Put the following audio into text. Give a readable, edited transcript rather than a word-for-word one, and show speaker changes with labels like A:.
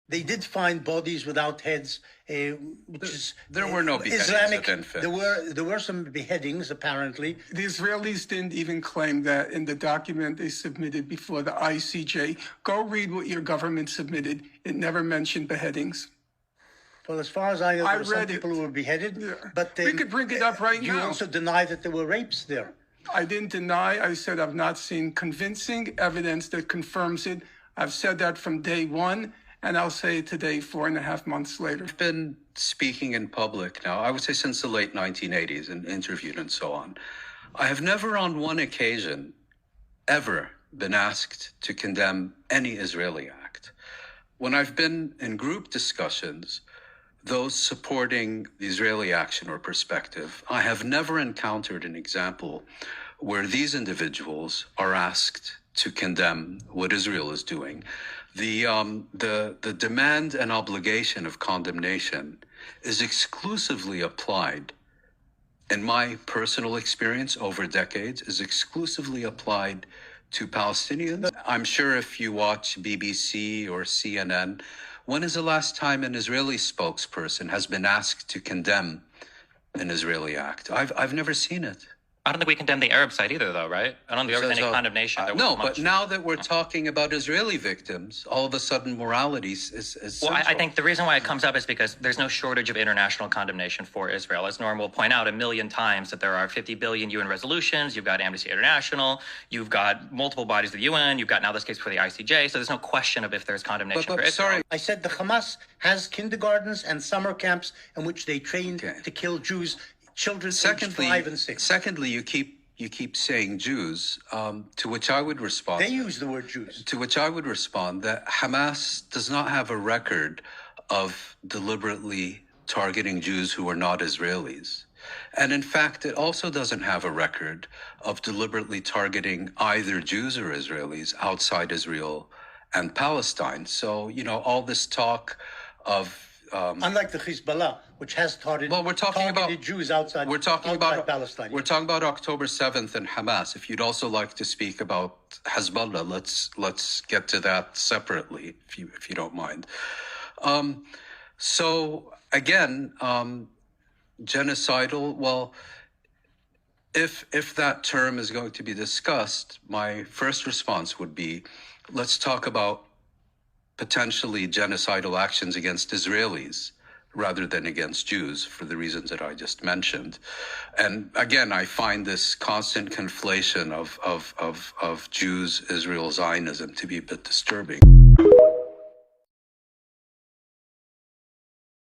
A: They did find bodies without heads, which is
B: There were no beheadings
A: Islamic.
B: of infants.
A: There were some beheadings, apparently.
C: The Israelis didn't even claim that in the document they submitted before the ICJ. Go read what your government submitted. It never mentioned beheadings.
A: Well, as far as I know, there were some
C: read it.
A: people who were beheaded.
C: Yeah.
A: But
C: We could bring it up right
A: you
C: now.
A: also deny that there were rapes there.
C: I didn't deny. I said I've not seen convincing evidence that confirms it. I've said that from day one, and I'll say it today, 4.5 months later.
B: I've been speaking in public now, I would say since the late 1980s, and interviewed and so on. I have never on one occasion ever been asked to condemn any Israeli act. When I've been in group discussions, those supporting the Israeli action or perspective, I have never encountered an example where these individuals are asked to condemn what Israel is doing. The demand and obligation of condemnation is exclusively applied, in my personal experience over decades, is exclusively applied to Palestinians. I'm sure if you watch BBC or CNN, when is the last time an Israeli spokesperson has been asked to condemn an Israeli act? I've never seen it.
D: I don't think we condemn the Arab side either, though, right? I don't think there was any condemnation.
B: No, but now that we're talking about Israeli victims, all of a sudden morality is
D: Well, I
B: central.
D: think the reason why it comes up is because there's no shortage of international condemnation for Israel. As Norm will point out 1,000,000 times that there are 50 billion UN resolutions, you've got Amnesty International, you've got multiple bodies of the UN, you've got now this case for the ICJ, so there's no question of if there's condemnation for Israel.
B: Sorry.
A: I said the Hamas has kindergartens and summer camps in which they train to kill Jews, children aged 5 and 6.
B: Secondly, you keep saying Jews, to which I would respond.
A: They use the word Jews.
B: To which I would respond that Hamas does not have a record of deliberately targeting Jews who are not Israelis. And in fact, it also doesn't have a record of deliberately targeting either Jews or Israelis outside Israel and Palestine. So, all this talk of
A: Unlike the Hezbollah, which has targeted Jews outside Palestine.
B: We're talking about October 7th and Hamas. If you'd also like to speak about Hezbollah, let's get to that separately, if you don't mind. So again, genocidal. Well, if that term is going to be discussed, my first response would be, let's talk about potentially genocidal actions against Israelis rather than against Jews for the reasons that I just mentioned. And again, I find this constant conflation of Jews, Israel, Zionism to be a bit disturbing.